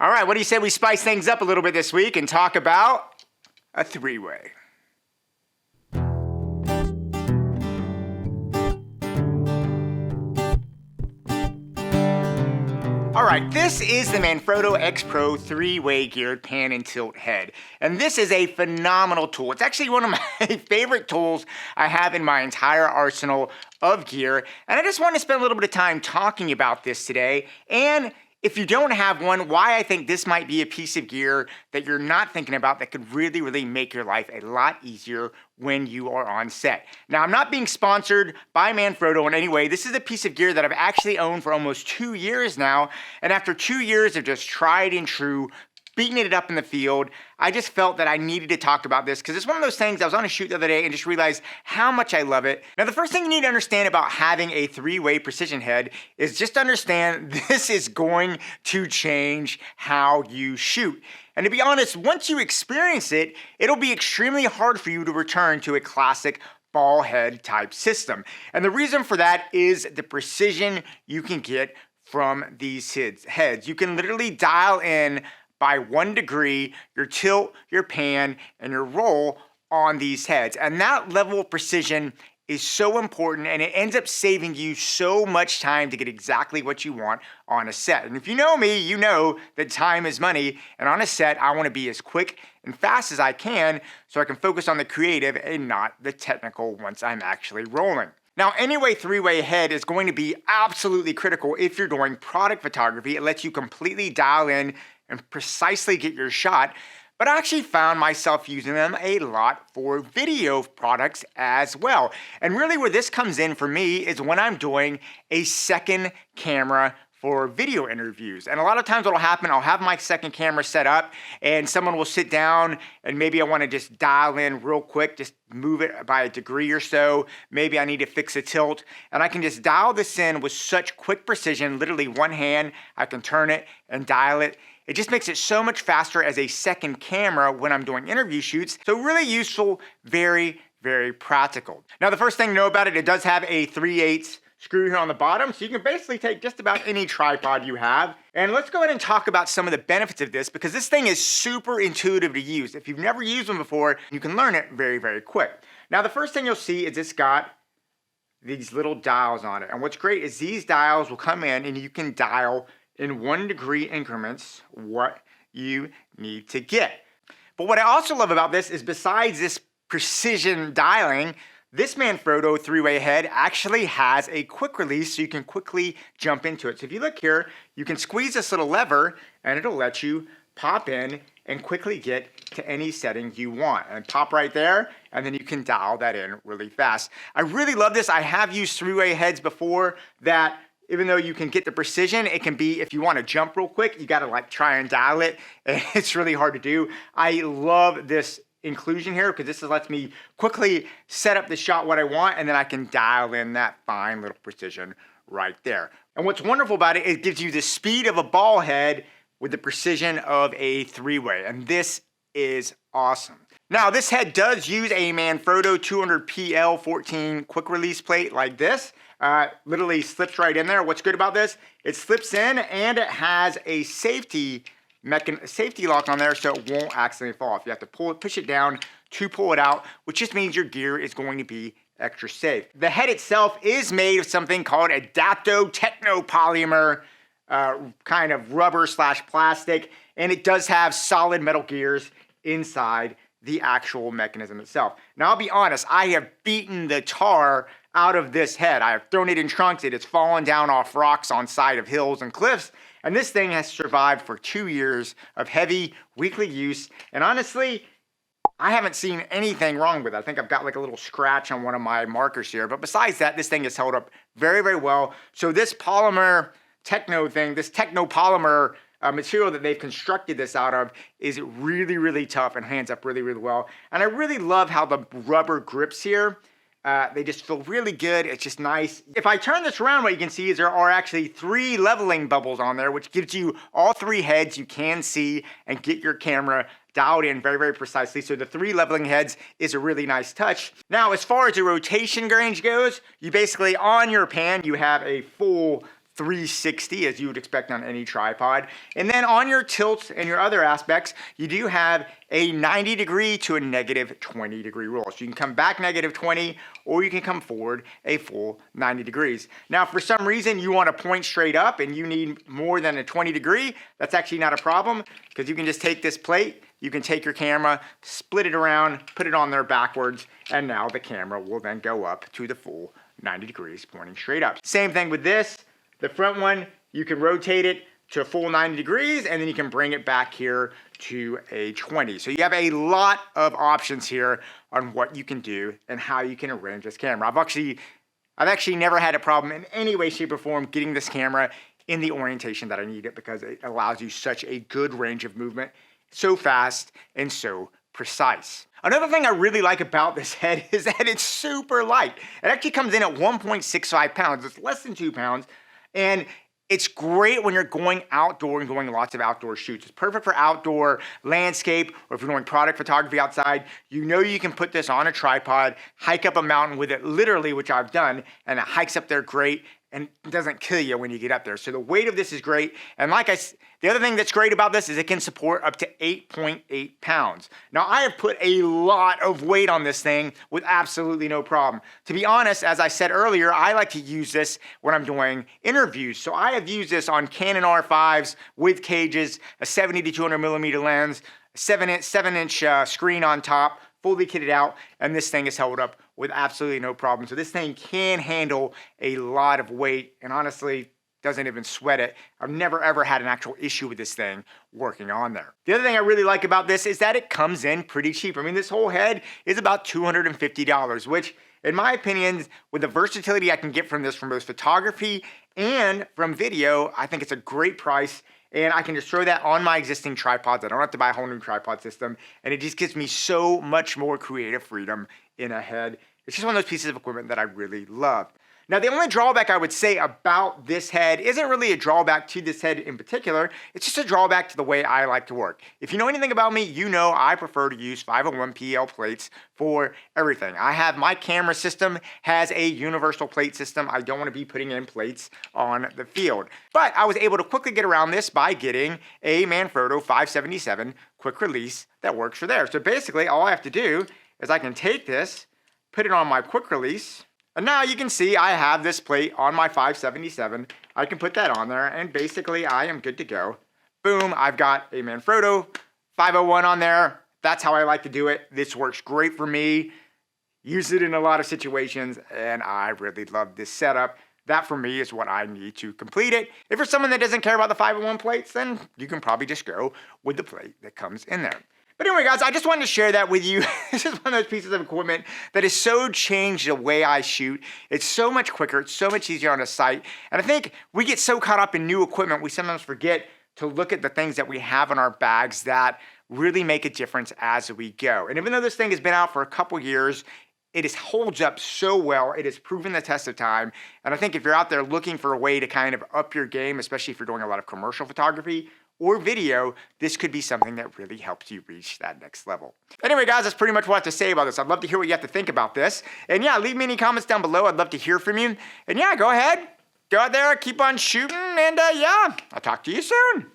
All right, what do you say we spice things up a little bit this week and talk about a three-way? All right, this is the Manfrotto XPRO three-way geared pan and tilt head. And this is a phenomenal tool. It's actually one of my favorite tools I have in my entire arsenal of gear. And I just want to spend a little bit of time talking about this today. And if you don't have one, why I think this might be a piece of gear that you're not thinking about that could really make your life a lot easier when you are on set. Now, I'm not being sponsored by Manfrotto in any way. This is a piece of gear that I've actually owned for almost 2 years now. And after 2 years of just tried and true, beating it up in the field, I just felt that I needed to talk about this because it's one of those things. I was on a shoot the other day and just realized how much I love it. Now, the first thing you need to understand about having a three-way precision head is just understand this is going to change how you shoot. And to be honest, once you experience it, it'll be extremely hard for you to return to a classic ball head type system. And the reason for that is the precision you can get from these heads. You can literally dial in by 1 degree, your tilt, your pan, and your roll on these heads. And that level of precision is so important, and it ends up saving you so much time to get exactly what you want on a set. And if you know me, you know that time is money, and on a set, I want to be as quick and fast as I can so I can focus on the creative and not the technical once I'm actually rolling. Now, anyway, three-way head is going to be absolutely critical if you're doing product photography. It lets you completely dial in and precisely get your shot, but I actually found myself using them a lot for video products as well. And really where this comes in for me is when I'm doing a second camera for video interviews. And a lot of times what'll happen, I'll have my second camera set up and someone will sit down and maybe I want to just dial in real quick, just move it by a degree or so. Maybe I need to fix a tilt and I can just dial this in with such quick precision, literally one hand, I can turn it and dial it. It just makes it so much faster as a second camera when I'm doing interview shoots. So really useful, very practical. Now the first thing to know about it, it does have a 3/8 screw here on the bottom, so you can basically take just about any tripod you have. And let's go ahead and talk about some of the benefits of this because this thing is super intuitive to use. If you've never used one before, you can learn it very quick. Now the first thing you'll see is it's got these little dials on it. And what's great is these dials will come in and you can dial in 1 degree increments what you need to get. But what I also love about this is besides this precision dialing, this Manfrotto three-way head actually has a quick release so you can quickly jump into it. So if you look here, you can squeeze this little lever and it'll let you pop in and quickly get to any setting you want. And pop right there, and then you can dial that in really fast. I really love this. I have used three-way heads before that even though you can get the precision, it can be, if you want to jump real quick, you got to like try and dial it, and it's really hard to do. I love this inclusion here because this lets me quickly set up the shot what I want, and then I can dial in that fine little precision right there. And what's wonderful about it, it gives you the speed of a ball head with the precision of a three-way, and this is awesome. Now, this head does use a Manfrotto 200PL 14 quick release plate like this. Literally slips right in there. What's good about this? It slips in and it has a safety lock on there so it won't accidentally fall off. You have to push it down to pull it out, which just means your gear is going to be extra safe. The head itself is made of something called Adapto Technopolymer kind of rubber / plastic, and it does have solid metal gears inside the actual mechanism itself. Now, I'll be honest, I have beaten the tar out of this head. I have thrown it in trunks. It has fallen down off rocks on side of hills and cliffs, and this thing has survived for 2 years of heavy weekly use, and honestly, I haven't seen anything wrong with it. I think I've got like a little scratch on one of my markers here, but besides that, this thing has held up very well. So this polymer this technopolymer material that they've constructed this out of is really tough and hands up really well. And I really love how the rubber grips here. They just feel really good. It's just nice. If I turn this around, what you can see is there are actually 3 leveling bubbles on there, which gives you all 3 heads you can see and get your camera dialed in very precisely. So the 3 leveling heads is a really nice touch. Now, as far as the rotation range goes, you basically, on your pan, you have a full 360 as you would expect on any tripod. And then on your tilts and your other aspects, you do have a 90 degree to a negative 20 degree roll. So you can come back negative 20 or you can come forward a full 90 degrees. Now, if for some reason you want to point straight up and you need more than a 20 degree, that's actually not a problem because you can just take this plate, you can take your camera, split it around, put it on there backwards, and now the camera will then go up to the full 90 degrees pointing straight up. Same thing with this. The front one, you can rotate it to a full 90 degrees and then you can bring it back here to a 20. So you have a lot of options here on what you can do and how you can arrange this camera. I've actually never had a problem in any way, shape, or form getting this camera in the orientation that I need it because it allows you such a good range of movement, so fast and so precise. Another thing I really like about this head is that it's super light. It actually comes in at 1.65 pounds. It's less than 2 pounds. And it's great when you're going outdoor and doing lots of outdoor shoots. It's perfect for outdoor landscape, or if you're doing product photography outside, you know you can put this on a tripod, hike up a mountain with it literally, which I've done, and it hikes up there great and doesn't kill you when you get up there. So the weight of this is great. And the other thing that's great about this is it can support up to 8.8 pounds. Now I have put a lot of weight on this thing with absolutely no problem. To be honest, as I said earlier, I like to use this when I'm doing interviews. So I have used this on Canon R5s with cages, a 70 to 200 millimeter lens, a 7-inch screen on top, fully kitted out, and this thing is held up with absolutely no problem. So this thing can handle a lot of weight and honestly doesn't even sweat it. I've never ever had an actual issue with this thing working on there. The other thing I really like about this is that it comes in pretty cheap. I mean, this whole head is about $250, which in my opinion, with the versatility I can get from this from both photography and from video, I think it's a great price. And I can just throw that on my existing tripods. I don't have to buy a whole new tripod system. And it just gives me so much more creative freedom in a head. It's just one of those pieces of equipment that I really love. Now, the only drawback I would say about this head isn't really a drawback to this head in particular. It's just a drawback to the way I like to work. If you know anything about me, you know I prefer to use 501 PL plates for everything. My camera system has a universal plate system. I don't want to be putting in plates on the field. But I was able to quickly get around this by getting a Manfrotto 577 quick release that works for there. So basically, all I have to do is I can take this, put it on my quick release, and now you can see I have this plate on my 577. I can put that on there and basically I am good to go. Boom, I've got a Manfrotto 501 on there. That's how I like to do it. This works great for me. Use it in a lot of situations and I really love this setup. That for me is what I need to complete it. If you're someone that doesn't care about the 501 plates, then you can probably just go with the plate that comes in there. But anyway, guys, I just wanted to share that with you. This is one of those pieces of equipment that has so changed the way I shoot. It's so much quicker. It's so much easier on a site. And I think we get so caught up in new equipment, we sometimes forget to look at the things that we have in our bags that really make a difference as we go. And even though this thing has been out for a couple years, it holds up so well. It has proven the test of time. And I think if you're out there looking for a way to kind of up your game, especially if you're doing a lot of commercial photography, or video, this could be something that really helps you reach that next level. Anyway, guys, that's pretty much what I have to say about this. I'd love to hear what you have to think about this. And yeah, leave me any comments down below. I'd love to hear from you. And yeah, go ahead, go out there, keep on shooting, and yeah, I'll talk to you soon.